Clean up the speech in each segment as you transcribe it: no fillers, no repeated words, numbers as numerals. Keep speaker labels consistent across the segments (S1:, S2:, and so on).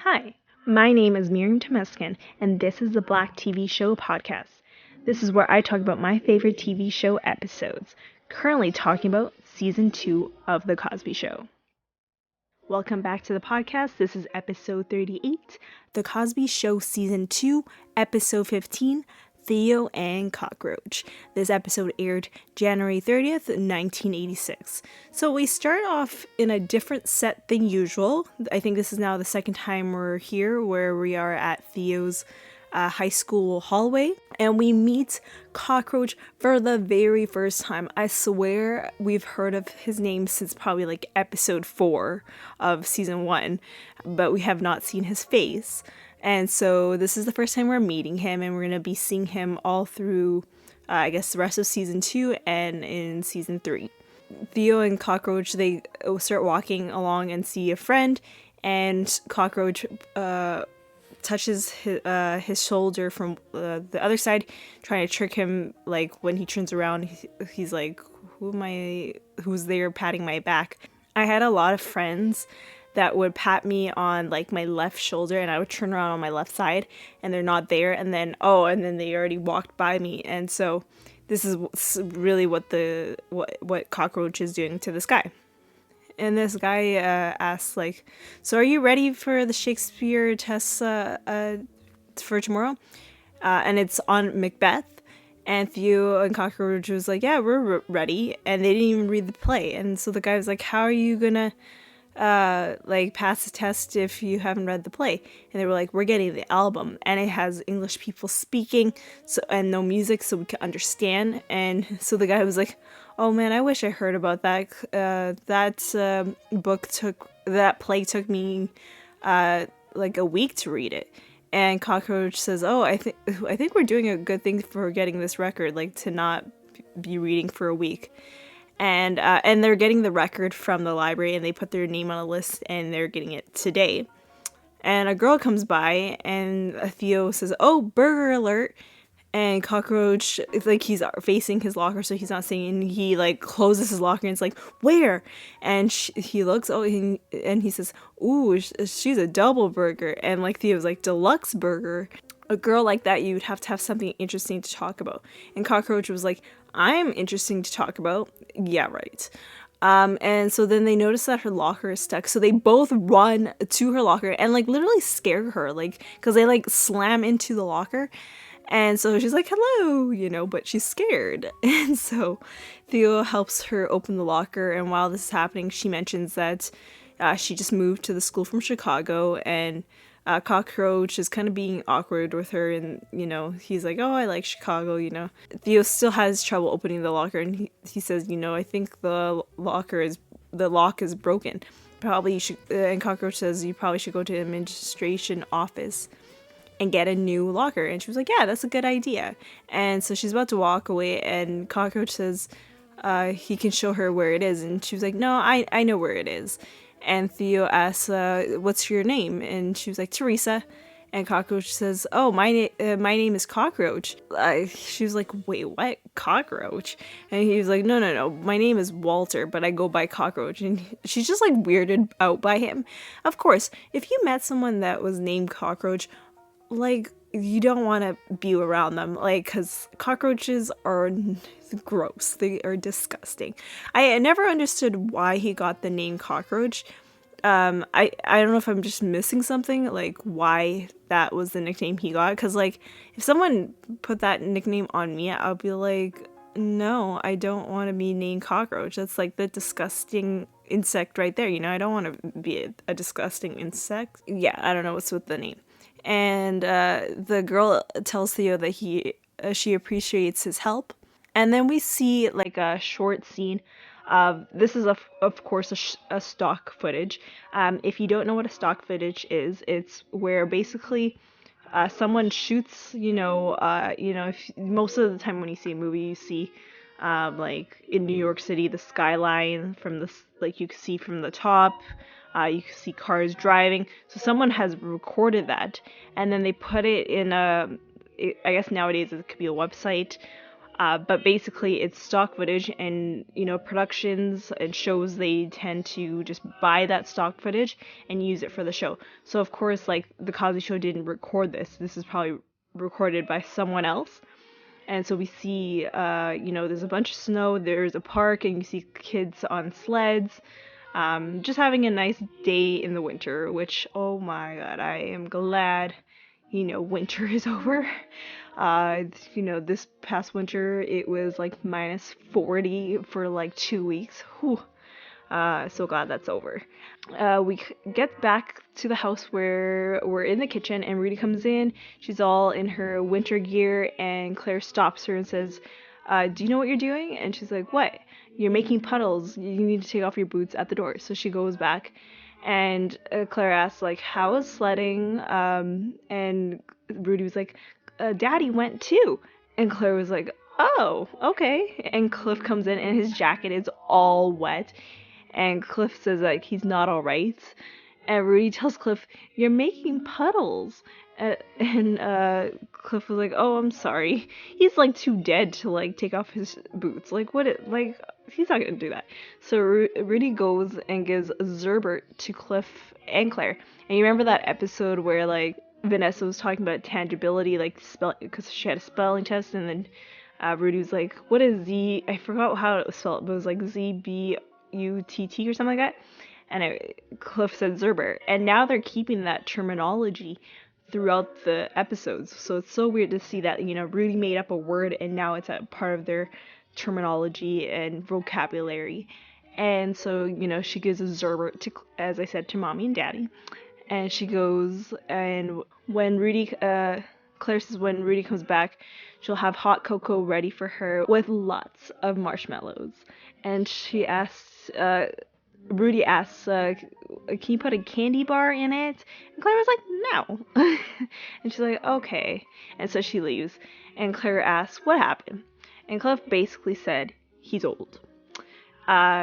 S1: Hi, my name is Miriam Temeskin, and this is the Black TV Show podcast. This is where I talk about my favorite TV show episodes, currently talking about season 2 of The Cosby Show. Welcome back to the podcast. This is episode 38, The Cosby Show season 2, episode 15, Theo and Cockroach. This episode aired January 30th, 1986. So we start off in a different set than usual. I think this is now the second time we're here, where we are at Theo's high school hallway, and we meet Cockroach for the very first time. I swear we've heard of his name since probably like episode 4 of season 1, but we have not seen his face. And so this is the first time we're meeting him, and we're going to be seeing him all through, I guess, the rest of season 2 and in season 3. Theo and Cockroach, they start walking along and see a friend, and Cockroach touches his shoulder from the other side, trying to trick him. Like, when he turns around, he's like, who's there patting my back? I had a lot of friends that would pat me on like my left shoulder, and I would turn around on my left side and they're not there, and then they already walked by me. And so this is really what Cockroach is doing to this guy. And this guy asks, like, so are you ready for the Shakespeare test for tomorrow? And it's on Macbeth. And Theo and Cockroach was like, yeah, we're ready. And they didn't even read the play. And so the guy was like, how are you gonna pass the test if you haven't read the play? And they were like, we're getting the album, and it has English people speaking, so, and no music, so we can understand. And so the guy was like, oh man, I wish I heard about that. That play took me like a week to read it. And Cockroach says, oh, I think we're doing a good thing for getting this record, like to not be reading for a week. And they're getting the record from the library, and they put their name on a list, and they're getting it today. And a girl comes by, and Theo says, oh, burger alert. And Cockroach, it's like he's facing his locker, so he's not seeing, and he like closes his locker, and it's like, where? And he looks, and he says, ooh, she's a double burger. And like Theo's like, deluxe burger. A girl like that, you'd have to have something interesting to talk about. And Cockroach was like, I'm interesting to talk about. Yeah, right. And so then they notice that her locker is stuck. So they both run to her locker and like literally scare her, like, because they like slam into the locker. And so she's like, hello, but she's scared. And so Theo helps her open the locker. And while this is happening, she mentions that she just moved to the school from Chicago, and Cockroach is kind of being awkward with her, and he's like, oh, I like Chicago. Theo still has trouble opening the locker, and he says, I think the lock is broken. Probably you should. And Cockroach says, you probably should go to the administration office and get a new locker. And she was like, yeah, that's a good idea. And so she's about to walk away, and Cockroach says he can show her where it is, and she was like, no, I know where it is. And Theo asks, what's your name? And she was like, Teresa. And Cockroach says, oh, my name is Cockroach. She was like, wait, what? Cockroach? And he was like, no, my name is Walter, but I go by Cockroach. And she's just like weirded out by him. Of course, if you met someone that was named Cockroach, like, you don't want to be around them, like, because cockroaches are gross. They are disgusting. I never understood why he got the name Cockroach. I don't know if I'm just missing something, like why that was the nickname he got, because like if someone put that nickname on me, I'll be like, no, I don't want to be named Cockroach. That's like the disgusting insect right there. I don't want to be a disgusting insect. Yeah, I don't know what's with the name. And the girl tells Theo that she appreciates his help. And then we see like a short scene of, this is of course a stock footage. If you don't know what a stock footage is, it's where basically someone shoots, if, most of the time when you see a movie, you see like in New York City, the skyline from the, like, you can see from the top. You can see cars driving. So someone has recorded that, and then they put it in I guess nowadays it could be a website, But basically it's stock footage, and productions and shows, they tend to just buy that stock footage and use it for the show. So of course, like, the Cosby Show didn't record this is probably recorded by someone else. And so we see, there's a bunch of snow, there's a park, and you see kids on sleds, just having a nice day in the winter, which, oh my god, I am glad, winter is over. This past winter, it was like minus 40 for like 2 weeks. Whew. So glad that's over. We get back to the house where we're in the kitchen, and Rudy comes in. She's all in her winter gear, and Claire stops her and says, do you know what you're doing? And she's like, what? You're making puddles. You need to take off your boots at the door. So she goes back, and Claire asks, like, how is sledding? And Rudy was like, Daddy went too. And Claire was like, oh, okay. And Cliff comes in, and his jacket is all wet. And Cliff says, like, he's not all right. And Rudy tells Cliff, you're making puddles. And Cliff was like, oh, I'm sorry. He's, like, too dead to, like, take off his boots. Like, he's not gonna do that. So Rudy goes and gives Zerbert to Cliff and Claire. And you remember that episode where, like, Vanessa was talking about tangibility, like, because she had a spelling test, and then Rudy was like, what is Z? I forgot how it was spelled, but it was like ZBUTT or something like that. And Cliff said Zerbert. And now they're keeping that terminology throughout the episodes. So it's so weird to see that, Rudy made up a word, and now it's a part of their terminology and vocabulary. And so, she gives a Zerbert to, as I said, to Mommy and Daddy. And she goes, and when Claire says when Rudy comes back, she'll have hot cocoa ready for her with lots of marshmallows. And she asks, Rudy asks, can you put a candy bar in it? And Claire was like, no. And she's like, okay. And so she leaves. And Claire asks, what happened? And Cliff basically said, he's old.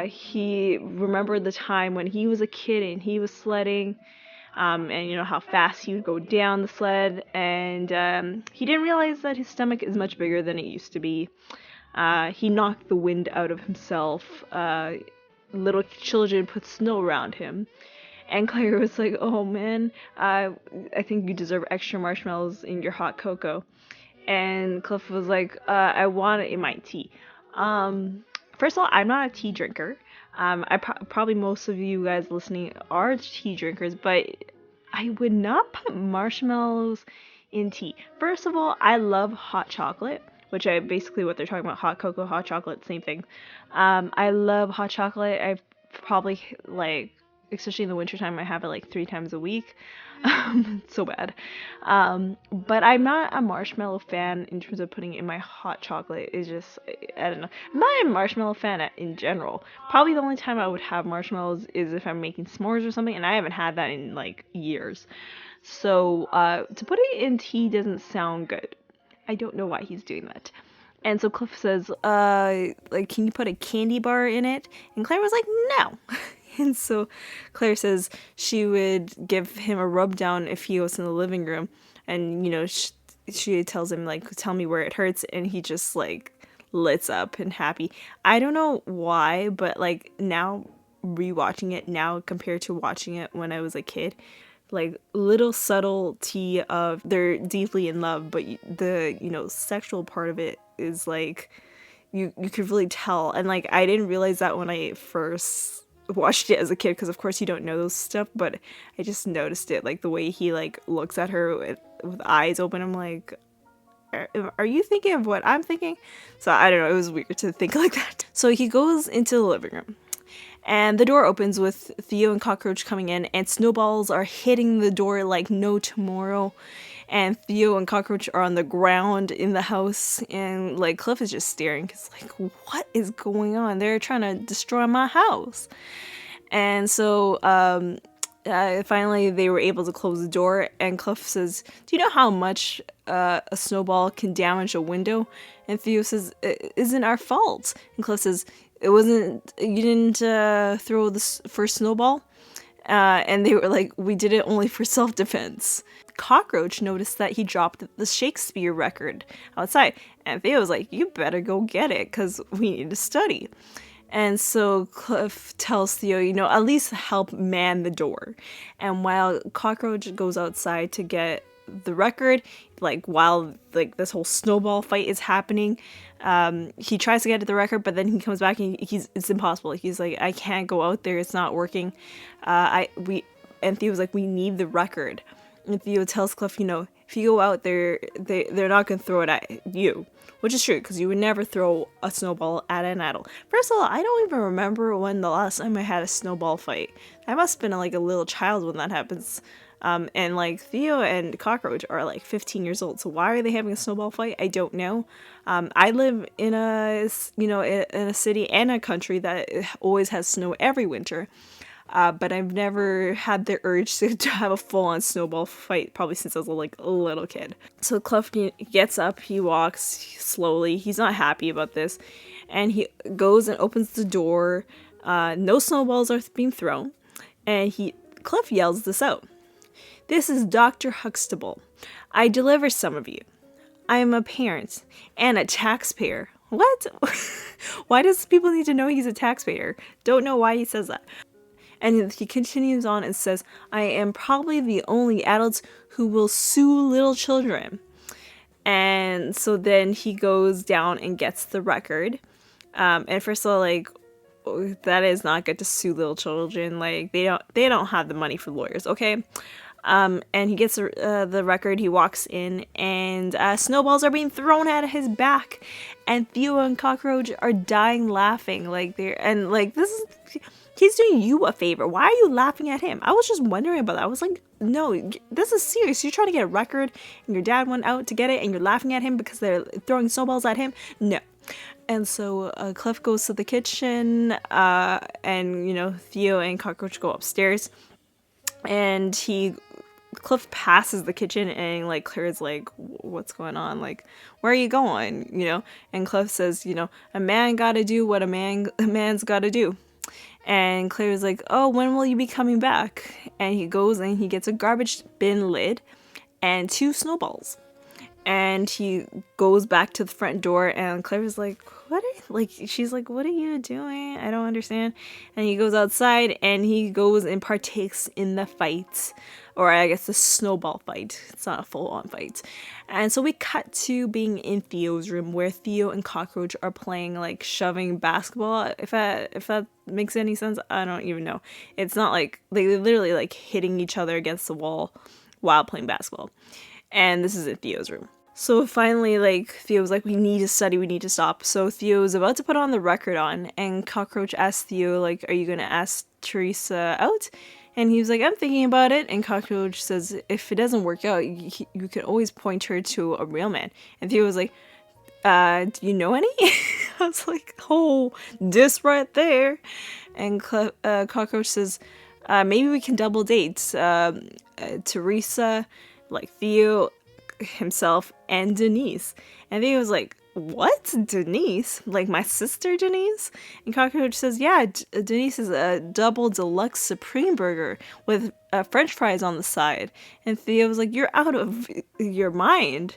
S1: He remembered the time when he was a kid and he was sledding. And how fast he would go down the sled, and he didn't realize that his stomach is much bigger than it used to be. He knocked the wind out of himself. Little children put snow around him, and Claire was like, oh man, I think you deserve extra marshmallows in your hot cocoa. And Cliff was like, I want it in my tea. First of all, I'm not a tea drinker. Probably most of you guys listening are tea drinkers, but I would not put marshmallows in tea. First of all, I love hot chocolate, which I basically what they're talking about, hot cocoa, hot chocolate, same thing. I love hot chocolate. I probably, like, especially in the wintertime, I have it like 3 times a week. It's so bad. But I'm not a marshmallow fan in terms of putting it in my hot chocolate. It's just, I don't know. I'm not a marshmallow fan in general. Probably the only time I would have marshmallows is if I'm making s'mores or something, and I haven't had that in like years. So to put it in tea doesn't sound good. I don't know why he's doing that. And so Cliff says, like, can you put a candy bar in it? And Claire was like, no. And so Claire says she would give him a rub down if he was in the living room. And, she tells him, like, tell me where it hurts. And he just, like, lights up and happy. I don't know why, but, like, now rewatching it now compared to watching it when I was a kid, like, little subtlety of they're deeply in love, but the, sexual part of it is, like, you could really tell. And, like, I didn't realize that when I first watched it as a kid, because of course you don't know those stuff, but I just noticed it, like the way he like looks at her with eyes open. I'm like, are you thinking of what I'm thinking? So I don't know, it was weird to think like that. So he goes into the living room, and the door opens with Theo and Cockroach coming in, and snowballs are hitting the door like no tomorrow. And Theo and Cockroach are on the ground in the house, and like Cliff is just staring because like, what is going on? They're trying to destroy my house. And so finally they were able to close the door, and Cliff says, do you know how much a snowball can damage a window? And Theo says, it isn't our fault. And Cliff says, you didn't throw the first snowball? And they were like, we did it only for self-defense. Cockroach noticed that he dropped the Shakespeare record outside. And Theo was like, you better go get it because we need to study. And so Cliff tells Theo, at least help man the door. And while Cockroach goes outside to get the record, while this whole snowball fight is happening, he tries to get to the record, but then he comes back and it's impossible. He's like, I can't go out there, it's not working. And Theo's like, we need the record. And Theo tells Cliff, if you go out there, they're not gonna throw it at you. Which is true, because you would never throw a snowball at an adult. First of all, I don't even remember when the last time I had a snowball fight. I must have been a little child when that happens. And Theo and Cockroach are 15 years old. So why are they having a snowball fight? I don't know. I live in a city and a country that always has snow every winter. But I've never had the urge to have a full-on snowball fight, probably since I was a little kid. So Cliff gets up, he walks slowly, he's not happy about this, and he goes and opens the door. No snowballs are being thrown, and Cliff yells this out. This is Dr. Huxtable. I deliver some of you. I am a parent and a taxpayer. What? Why does people need to know he's a taxpayer? Don't know why he says that. And he continues on and says, I am probably the only adult who will sue little children. And so then he goes down and gets the record. And first of all, that is not good to sue little children. They don't have the money for lawyers, okay? And he gets the record, he walks in, and snowballs are being thrown at his back. And Theo and Cockroach are dying laughing. He's doing you a favor. Why are you laughing at him? I was just wondering about that. I was like, no, this is serious. You're trying to get a record and your dad went out to get it and you're laughing at him because they're throwing snowballs at him? No. And so Cliff goes to the kitchen and, Theo and Cockroach go upstairs. And Cliff passes the kitchen and Claire's like, what's going on? Where are you going? And Cliff says, a man gotta do what a man's gotta do. And Claire's like, oh, when will you be coming back? And he goes and he gets a garbage bin lid and 2 snowballs. And he goes back to the front door and Claire's like, she's like, what are you doing? I don't understand. And he goes outside and he goes and partakes in the fight. Or I guess the snowball fight. It's not a full-on fight. And so we cut to being in Theo's room where Theo and Cockroach are playing shoving basketball. If that makes any sense, I don't even know. It's not they literally hitting each other against the wall while playing basketball. And this is in Theo's room. So finally, Theo's like, we need to study, we need to stop. So Theo's about to put on the record on, and Cockroach asks Theo, are you gonna ask Teresa out? And he was like, I'm thinking about it. And Cockroach says, if it doesn't work out, you can always point her to a real man. And Theo was like, do you know any? I was like, oh, this right there. And Cockroach says, maybe we can double date. Teresa, Theo, himself, and Denise. And Theo was like, what? Denise? My sister Denise? And Cockroach says, yeah, Denise is a double deluxe supreme burger with french fries on the side. And Theo was like, you're out of your mind.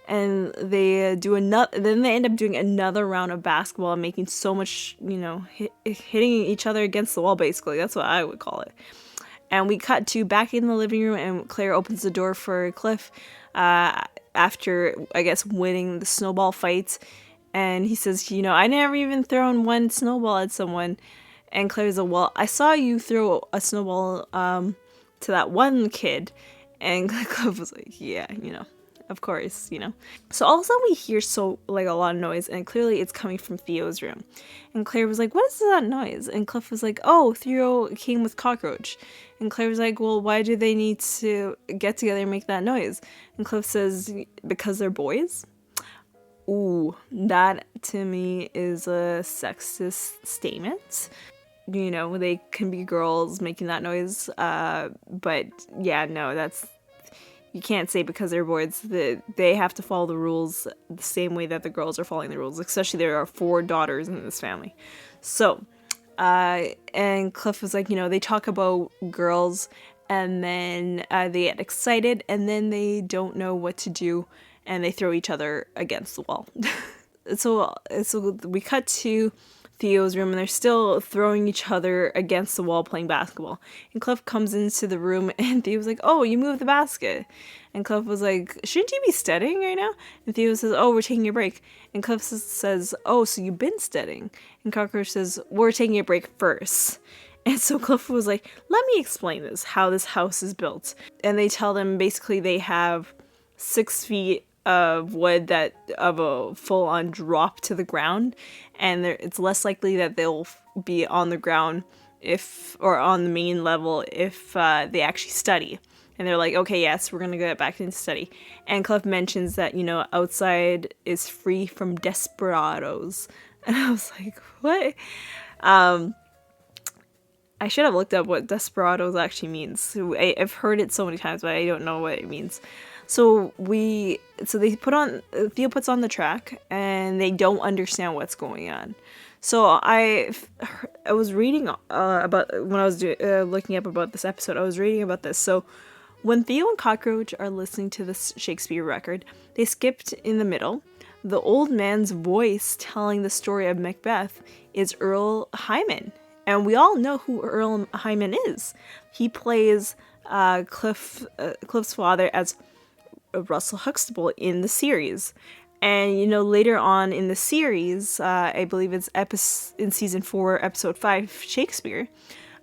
S1: And they then they end up doing another round of basketball and making so much, hitting each other against the wall, basically. That's what I would call it. And we cut to back in the living room, and Claire opens the door for Cliff after, I guess, winning the snowball fight. And he says, I never even thrown one snowball at someone. And Claire's like, well, I saw you throw a snowball to that one kid. And Cliff was like, yeah, of course, So all of a sudden we hear a lot of noise, and clearly it's coming from Theo's room. And Claire was like, what is that noise? And Cliff was like, oh, Theo came with Cockroach. And Claire was like, well, why do they need to get together and make that noise? And Cliff says, because they're boys? Ooh, that to me is a sexist statement. They can be girls making that noise. But yeah, no, you can't say because they're boys that they have to follow the rules the same way that the girls are following the rules, especially there are 4 daughters in this family. So And Cliff was like, they talk about girls, and then they get excited, and then they don't know what to do, and they throw each other against the wall. So we cut to Theo's room, and they're still throwing each other against the wall playing basketball. And Cliff comes into the room, and Theo's like, "Oh, you moved the basket." And Cliff was like, "Shouldn't you be studying right now?" And Theo says, "Oh, we're taking a break." And Cliff says, "Oh, so you've been studying?" And Cockroach says, "We're taking a break first." And so Cliff was like, "Let me explain this, how this house is built." And they tell them basically they have 6 feet of wood that of a full-on drop to the ground, and it's less likely that they'll be on the ground or on the main level if they actually study. And they're like, "Okay, yes, we're gonna get back into study." And Cliff mentions that outside is free from desperados, and I was like, "What?" I should have looked up what desperados actually means. I've heard it so many times, but I don't know what it means. So they Theo puts on the track, and they don't understand what's going on. So I was reading about, when I was looking up about this episode, I was reading about this. So when Theo and Cockroach are listening to this Shakespeare record, they skipped in the middle. The old man's voice telling the story of Macbeth is Earl Hyman. And we all know who Earl Hyman is. He plays Cliff's father as Russell Huxtable in the series. And, later on in the series, I believe it's in season 4, episode 5, Shakespeare,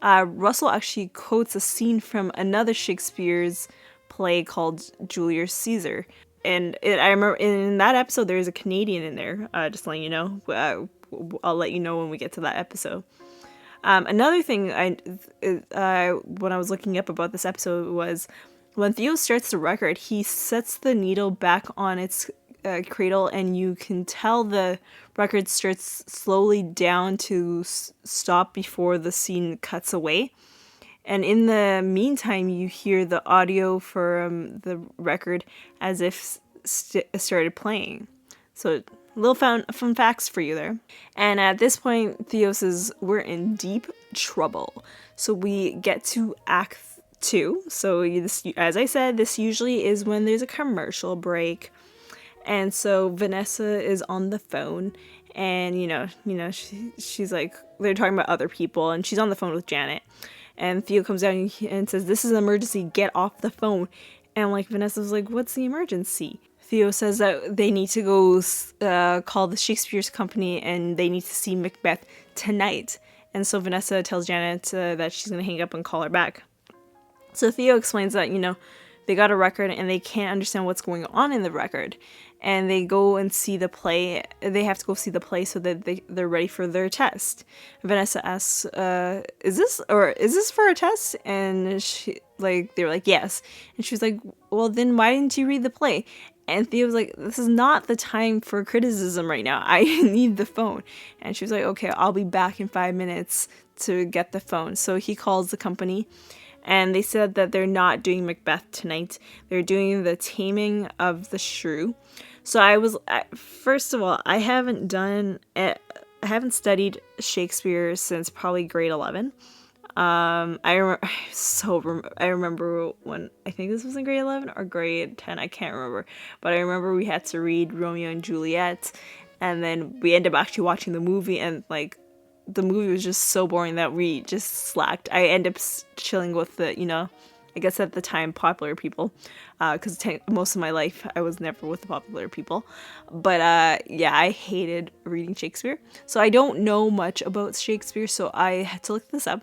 S1: Russell actually quotes a scene from another Shakespeare's play called Julius Caesar. And I remember in that episode, there's a Canadian in there, just letting you know. I'll let you know when we get to that episode. Another thing when I was looking up about this episode was when Theo starts the record, he sets the needle back on its cradle, and you can tell the record starts slowly down to stop before the scene cuts away. And in the meantime, you hear the audio from the record as if started playing. So little fun facts for you there. And at this point, Theo says we're in deep trouble. So we get to Act 2. So as I said, this usually is when there's a commercial break. And so Vanessa is on the phone, and she's like, they're talking about other people, and she's on the phone with Janet. And Theo comes down and says, "This is an emergency, get off the phone." And Vanessa's like, "What's the emergency?" Theo says that they need to go call the Shakespeare's company, and they need to see Macbeth tonight. And so Vanessa tells Janet that she's going to hang up and call her back. So Theo explains that, they got a record and they can't understand what's going on in the record. And they go and see the play. They have to go see the play so that they're ready for their test. Vanessa asks, is this for a test? And they're like, yes. And she's like, "Well, then why didn't you read the play?" And Theo's like, "This is not the time for criticism right now. I need the phone." And she was like, "Okay, I'll be back in 5 minutes to get the phone." So he calls the company, and they said that they're not doing Macbeth tonight. They're doing the taming of the shrew. So first of all, I haven't studied Shakespeare since probably grade 11. I remember when, I think this was in grade 11 or grade 10, I can't remember, but I remember we had to read Romeo and Juliet, and then we ended up actually watching the movie, and the movie was just so boring that we just slacked. I ended up chilling with the, I guess at the time, popular people, because most of my life I was never with the popular people. But I hated reading Shakespeare, so I don't know much about Shakespeare, so I had to look this up.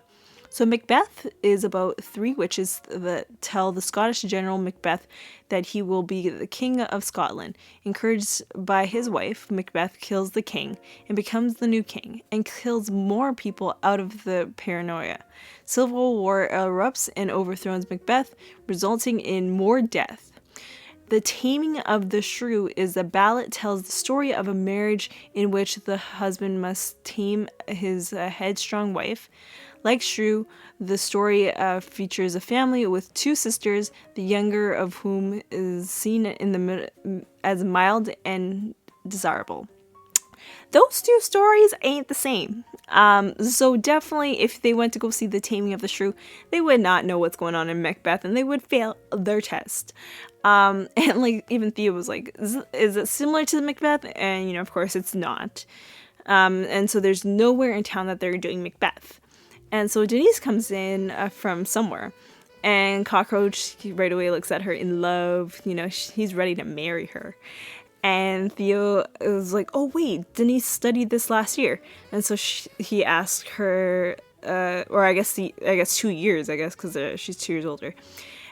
S1: So Macbeth is about 3 witches that tell the Scottish general Macbeth that he will be the king of Scotland. Encouraged by his wife, Macbeth kills the king and becomes the new king, and kills more people out of the paranoia. Civil war erupts and overthrows Macbeth, resulting in more death. The Taming of the Shrew is a ballad tells the story of a marriage in which the husband must tame his headstrong wife. Like Shrew, the story features a family with 2 sisters, the younger of whom is seen as mild and desirable. Those 2 stories ain't the same. So definitely, if they went to go see the Taming of the Shrew, they would not know what's going on in Macbeth, and they would fail their test. And like even Theo was like, is it similar to the Macbeth? And of course, it's not. And so there's nowhere in town that they're doing Macbeth. And so Denise comes in from somewhere, and Cockroach right away looks at her in love. He's ready to marry her. And Theo was like, "Oh wait, Denise studied this last year," and so he asked her, or I guess 2 years, because she's 2 years older.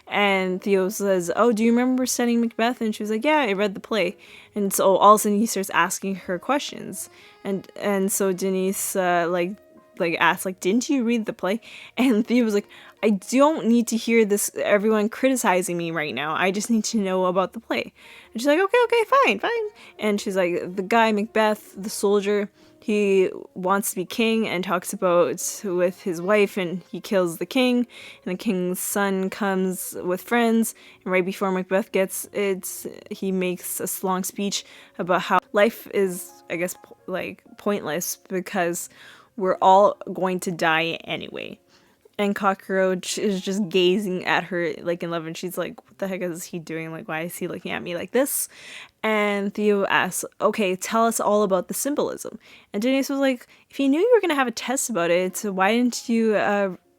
S1: And Theo says, "Oh, do you remember studying Macbeth?" And she was like, "Yeah, I read the play." And so all of a sudden he starts asking her questions, and so Denise asked, like, "Didn't you read the play?" And Theo was like, "I don't need to hear this, everyone criticizing me right now. I just need to know about the play." And she's like, okay, fine. And she's like, the guy Macbeth, the soldier, he wants to be king and talks about with his wife, and he kills the king, and the king's son comes with friends, and right before Macbeth gets it, he makes a long speech about how life is, I guess, like pointless because we're all going to die anyway. And Cockroach is just gazing at her like in love, and she's like, what the heck is he doing? Like, why is he looking at me like this? And Theo asks, okay, tell us all about the symbolism. And Denise was like, if you knew you were going to have a test about it, so why didn't you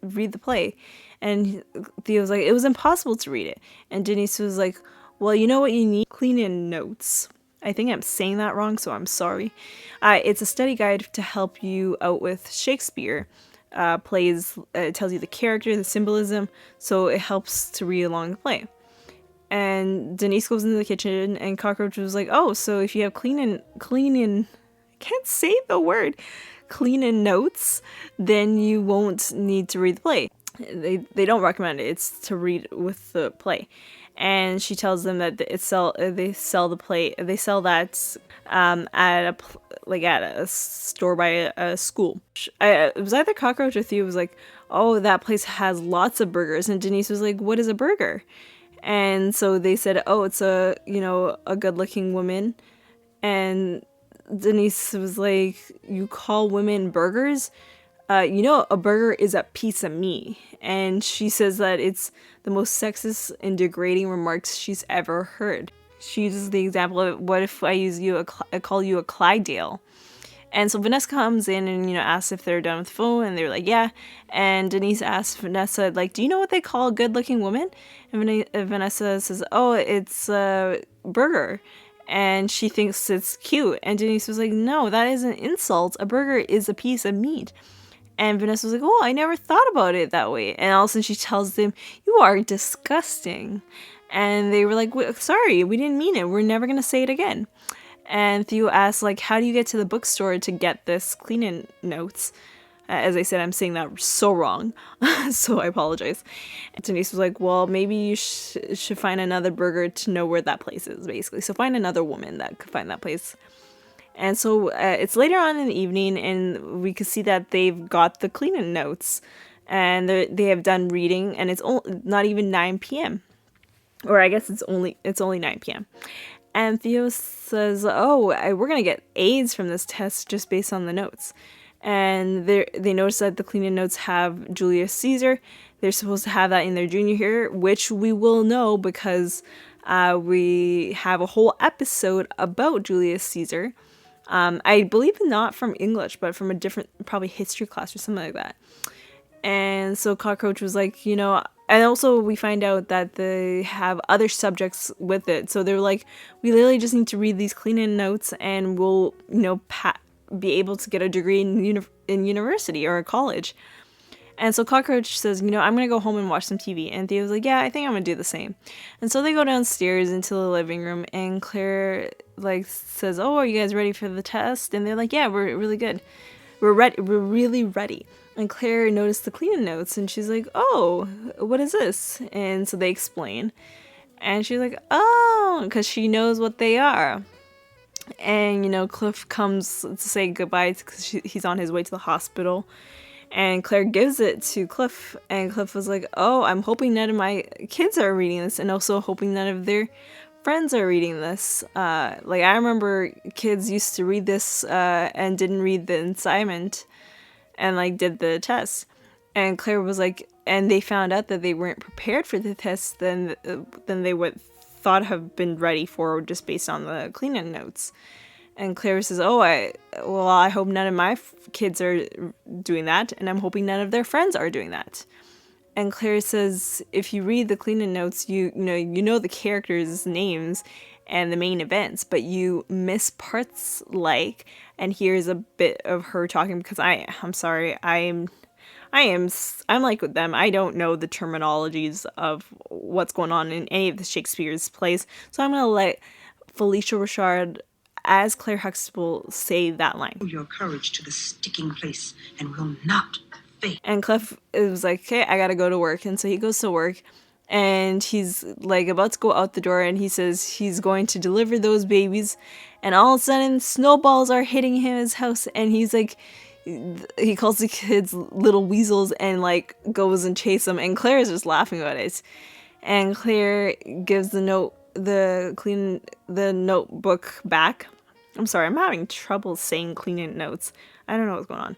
S1: read the play? And Theo was like, it was impossible to read it. And Denise was like, well, you know what you need? Clean in notes. I think I'm saying that wrong, so I'm sorry. It's a study guide to help you out with Shakespeare. Plays, it tells you the character, the symbolism, so it helps to read along the play. And Denise goes into the kitchen, and Cockroach was like, oh, so if you have clean in, I can't say the word, clean in notes, then you won't need to read the play. They don't recommend it. It's to read with the play. And she tells them that they sell the play. They sell that at a store by a school. It was either Cockroach or Theo was like, "Oh, that place has lots of burgers." And Denise was like, "What is a burger?" And so they said, "Oh, it's a good-looking woman." And Denise was like, "You call women burgers? A burger is a piece of meat." And she says that it's the most sexist and degrading remarks she's ever heard. She uses the example of, what if I call you a Clydesdale? And so Vanessa comes in and, asks if they're done with the phone, and they're like, yeah. And Denise asks Vanessa, like, do you know what they call a good-looking woman? And Vanessa says, oh, it's a burger. And she thinks it's cute. And Denise was like, no, that is an insult. A burger is a piece of meat. And Vanessa was like, oh, I never thought about it that way. And all of a sudden she tells them, you are disgusting. And they were like, sorry, we didn't mean it. We're never going to say it again. And Theo asks, like, how do you get to the bookstore to get this cleaning notes? As I said, I'm saying that so wrong. So I apologize. And Denise was like, well, maybe you should find another burger to know where that place is, basically. So find another woman that could find that place. And so it's later on in the evening, and we could see that they've got the cleaning notes, and they have done reading, and it's not even 9 p.m. Or I guess it's only 9 p.m. And Theo says, oh, we're going to get A's from this test just based on the notes. And they notice that the cleaning notes have Julius Caesar. They're supposed to have that in their junior year, which we will know because we have a whole episode about Julius Caesar. I believe not from English, but from a different, probably history class or something like that. And so Cockroach was like, and also we find out that they have other subjects with it. So they're like, we literally just need to read these cleaning notes and we'll, be able to get a degree in university or college. And so Cockroach says, I'm going to go home and watch some TV. And Theo's like, yeah, I think I'm going to do the same. And so they go downstairs into the living room, and Claire says, oh, are you guys ready for the test? And they're like, yeah, we're really good. We're ready. We're really ready. And Claire noticed the cleaning notes, and she's like, oh, what is this? And so they explain. And she's like, oh, because she knows what they are. And, Cliff comes to say goodbye because he's on his way to the hospital. And Claire gives it to Cliff, and Cliff was like, oh, I'm hoping none of my kids are reading this, and also hoping none of their friends are reading this. I remember kids used to read this and didn't read the assignment. and like did the test. And Claire was like, and they found out that they weren't prepared for the test than they would thought have been ready for just based on the cleaning notes. And Claire says, "Oh, I hope none of my kids are doing that, and I'm hoping none of their friends are doing that." And Claire says, "If you read the cleaning notes, you know the characters' names and the main events, but you miss parts like." And here's a bit of her talking because I'm sorry, I'm like with them. I don't know the terminologies of what's going on in any of the Shakespeare's plays, so I'm gonna let Felicia Richard as Claire Huxtable say that line.
S2: Your courage to the sticking place and will not fade.
S1: And Cliff was like, "Okay, I gotta go to work." And so he goes to work, and he's like about to go out the door, and he says he's going to deliver those babies, and all of a sudden snowballs are hitting his house, and he's like, he calls the kids little weasels and like goes and chase them, and Claire is just laughing about it. And Claire gives the notebook back. I'm sorry, I'm having trouble saying cleaning notes. I don't know what's going on.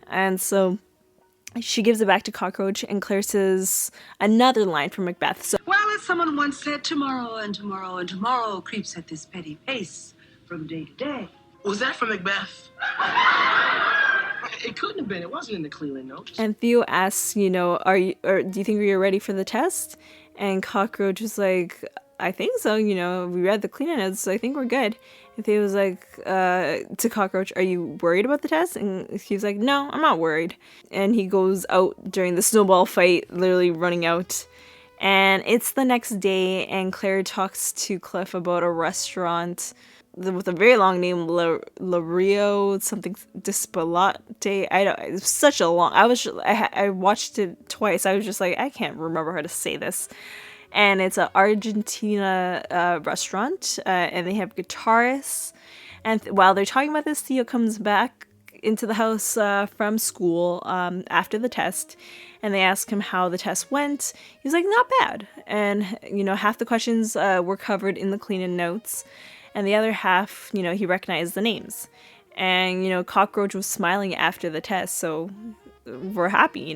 S1: And so she gives it back to Cockroach, and Claire says another line from Macbeth. So,
S2: well, as someone once said, tomorrow and tomorrow and tomorrow creeps at this petty pace from day to day.
S3: Was that from Macbeth? It couldn't have been. It wasn't in the cleaning notes.
S1: And Theo asks, do you think you're ready for the test? And Cockroach was like, "I think so. We read the cleaning notes, so I think we're good." And Theo was like, to Cockroach, "Are you worried about the test?" And he was like, "No, I'm not worried." And he goes out during the Snowball Fight, literally running out. And it's the next day, and Claire talks to Cliff about a restaurant with a very long name, La Rio something Desperados. It's such a long. I watched it twice. I was just like, I can't remember how to say this. And it's an Argentina restaurant, and they have guitarists. And while they're talking about this, Theo comes back into the house from school after the test, and they ask him how the test went. He's like, "Not bad." And half the questions were covered in the cleaning notes, and the other half, he recognized the names. And Cockroach was smiling after the test, so we're happy,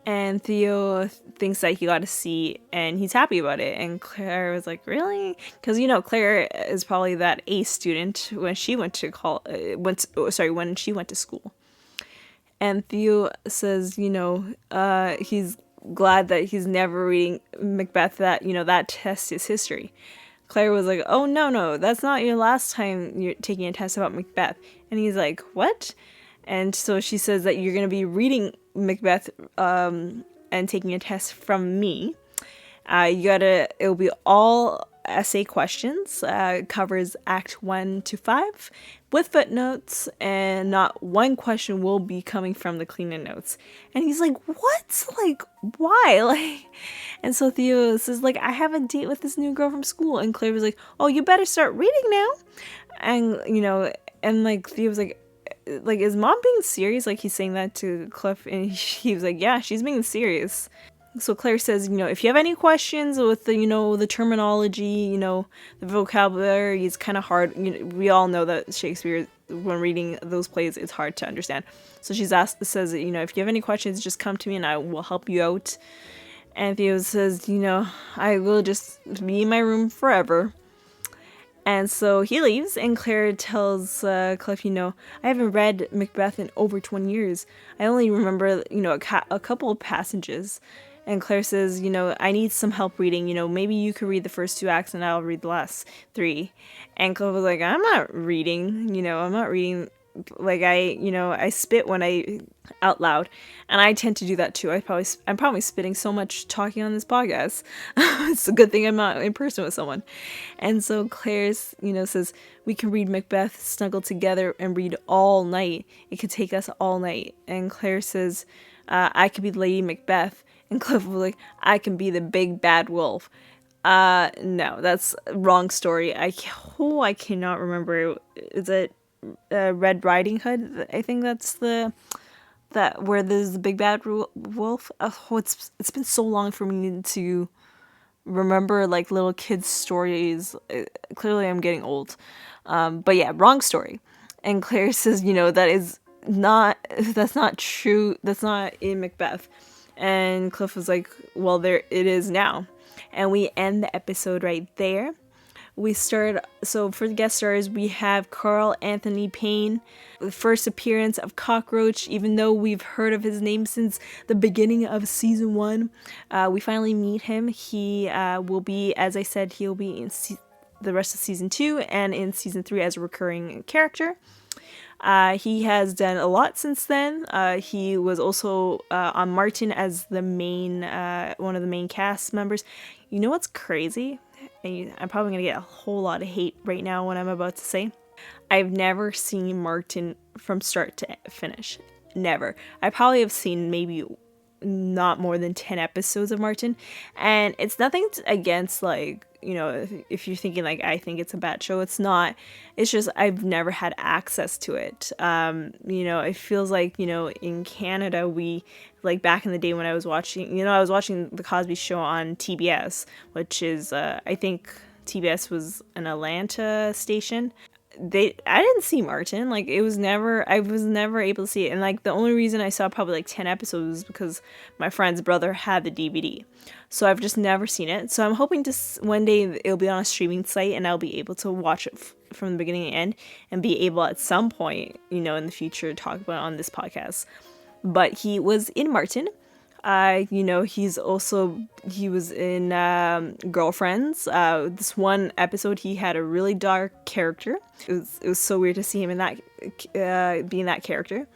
S1: And Theo thinks that he got a C, and he's happy about it. And Claire was like, "Really?" Because Claire is probably that A student when she went to when she went to school. And Theo says, he's glad that he's never reading Macbeth. That that test is history. Claire was like, "Oh no, that's not your last time you're taking a test about Macbeth." And he's like, "What?" And so she says that you're going to be reading Macbeth and taking a test from me. It'll be all essay questions, covers Act 1 to 5 with footnotes, and not one question will be coming from the cleaning notes. And he's like, "What? Like, why?" And so Theo says, like, "I have a date with this new girl from school." And Claire was like, "Oh, you better start reading now." And, and like Theo was like, "Is mom being serious?" Like, he's saying that to Cliff, and he was like, "Yeah, she's being serious." So Claire says, if you have any questions with the, the terminology, the vocabulary is kind of hard. We all know that Shakespeare, when reading those plays, it's hard to understand. So says, if you have any questions, just come to me and I will help you out. And Theo says, "I will just be in my room forever." And so he leaves, and Claire tells Cliff, "I haven't read Macbeth in over 20 years. I only remember, a couple of passages." And Claire says, "I need some help reading. Maybe you could read the first 2 acts and I'll read the last 3. And Cliff was like, "I'm not reading. I'm not reading. Like, I spit when I out loud, and I tend to do that too. I'm probably spitting so much talking on this podcast. It's a good thing I'm not in person with someone." And so Claire, says, "We can read Macbeth, snuggle together, and read all night. It could take us all night." And Claire says, "I could be Lady Macbeth." And Cliff was like, "I can be the big bad wolf." No, that's wrong story. I cannot remember. Is it Red Riding Hood? I think that's where there's the big bad wolf. Oh, it's been so long for me to remember like little kids' stories. Clearly I'm getting old. But yeah, wrong story. And Claire says, that is that's not true. That's not in Macbeth. And Cliff was like, well, there it is now. And we end the episode right there. So for the guest stars, we have Carl Anthony Payne, the first appearance of Cockroach, even though we've heard of his name since the beginning of season 1. We finally meet him. He will be, as I said, he'll be in the rest of season 2 and in season 3 as a recurring character. He has done a lot since then. He was also on Martin as the main, one of the main cast members. You know what's crazy? I'm probably going to get a whole lot of hate right now when I'm about to say. I've never seen Martin from start to finish. Never. I probably have seen maybe not more than 10 episodes of Martin. And it's nothing against, like, you know, if you're thinking, like, I think it's a bad show. It's not. It's just I've never had access to it. You know, it feels like, you know, in Canada, we, like, back in the day when I was watching, you know, I was watching the Cosby Show on TBS, which is, I think TBS was an Atlanta station. I didn't see Martin. Like, I was never able to see it. And, like, the only reason I saw probably like 10 episodes was because my friend's brother had the DVD. So I've just never seen it. So I'm hoping to one day it'll be on a streaming site and I'll be able to watch it from the beginning to end and be able at some point, you know, in the future to talk about it on this podcast. But he was in Martin. You know, he was in Girlfriends. This one episode, he had a really dark character. It was so weird to see him in that, being that character.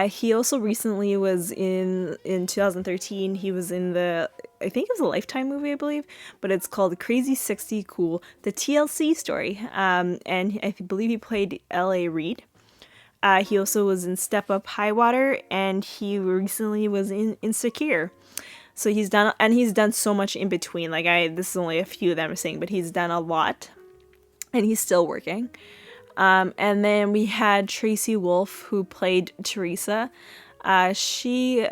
S1: He also recently was in 2013, he was in I think it was a Lifetime movie, I believe, but it's called Crazy 60 Cool, the TLC story. And I believe he played L.A. Reid. He also was in Step Up High Water, and he recently was in Insecure. So he's done so much in between. Like, this is only a few that I'm saying, but he's done a lot, and he's still working. And then we had Tracy Wolf, who played Teresa. She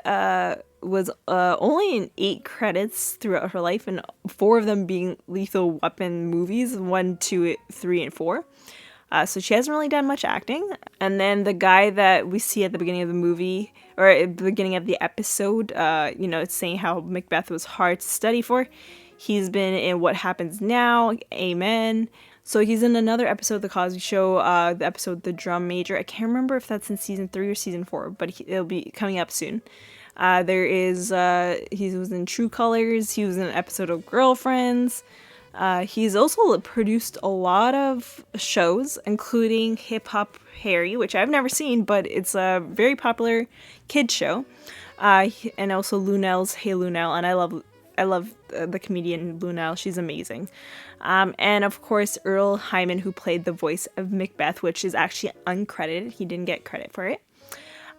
S1: was only in 8 credits throughout her life, and 4 of them being Lethal Weapon movies, 1, 2, 3, and 4. So she hasn't really done much acting. And then the guy that we see at the beginning of the movie, or at the beginning of the episode, you know, it's saying how Macbeth was hard to study for. He's been in What Happens Now, Amen. So he's in another episode of The Cosby Show, the episode The Drum Major. I can't remember if that's in season 3 or season 4, but it'll be coming up soon. He was in True Colors. He was in an episode of Girlfriends. He's also produced a lot of shows, including Hip Hop Harry, which I've never seen, but it's a very popular kids show. And also Lunel's Hey Lunel, and I love the comedian Lunel. She's amazing. And of course Earl Hyman, who played the voice of Macbeth, which is actually uncredited. He didn't get credit for it.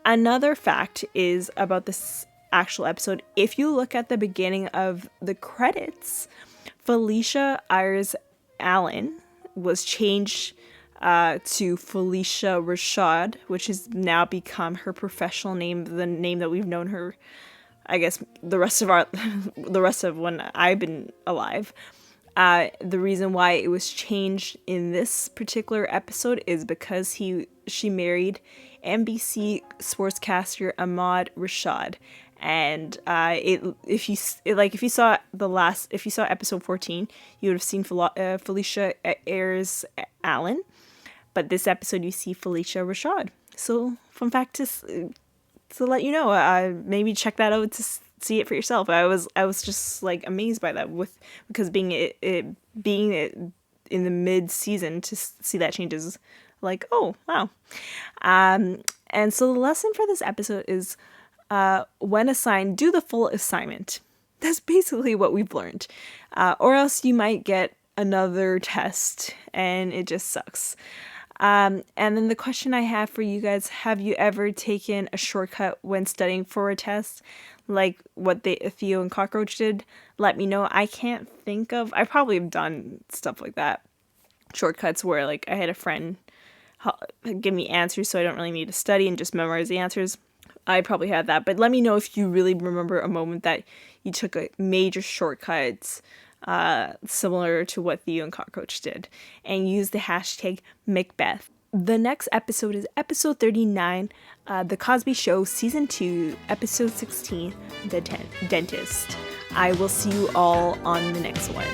S1: Another fact is about this actual episode. If you look at the beginning of the credits, Felicia Ayres Allen was changed to Felicia Rashad, which has now become her professional name, the name that we've known her, I guess, the rest of when I've been alive. The reason why it was changed in this particular episode is because she married NBC sportscaster Ahmad Rashad. And if you saw episode 14, you would have seen Felicia Ayres Allen, but this episode you see Felicia Rashad. So, fun fact to let you know, maybe check that out to see it for yourself. I was just like amazed by that because being in the mid season to see that change is like, oh wow. And so the lesson for this episode is, when assigned, do the full assignment. That's basically what we've learned. Or else you might get another test and it just sucks. And then the question I have for you guys, have you ever taken a shortcut when studying for a test? Like what Theo and Cockroach did? Let me know. I can't think of. I probably have done stuff like that. Shortcuts where like I had a friend give me answers so I don't really need to study and just memorize the answers. I probably had that, but let me know if you really remember a moment that you took a major shortcut similar to what Theo and Cockroach did, and use the hashtag Macbeth. The next episode is episode 39, The Cosby Show, season 2, episode 16, The Dentist. I will see you all on the next one.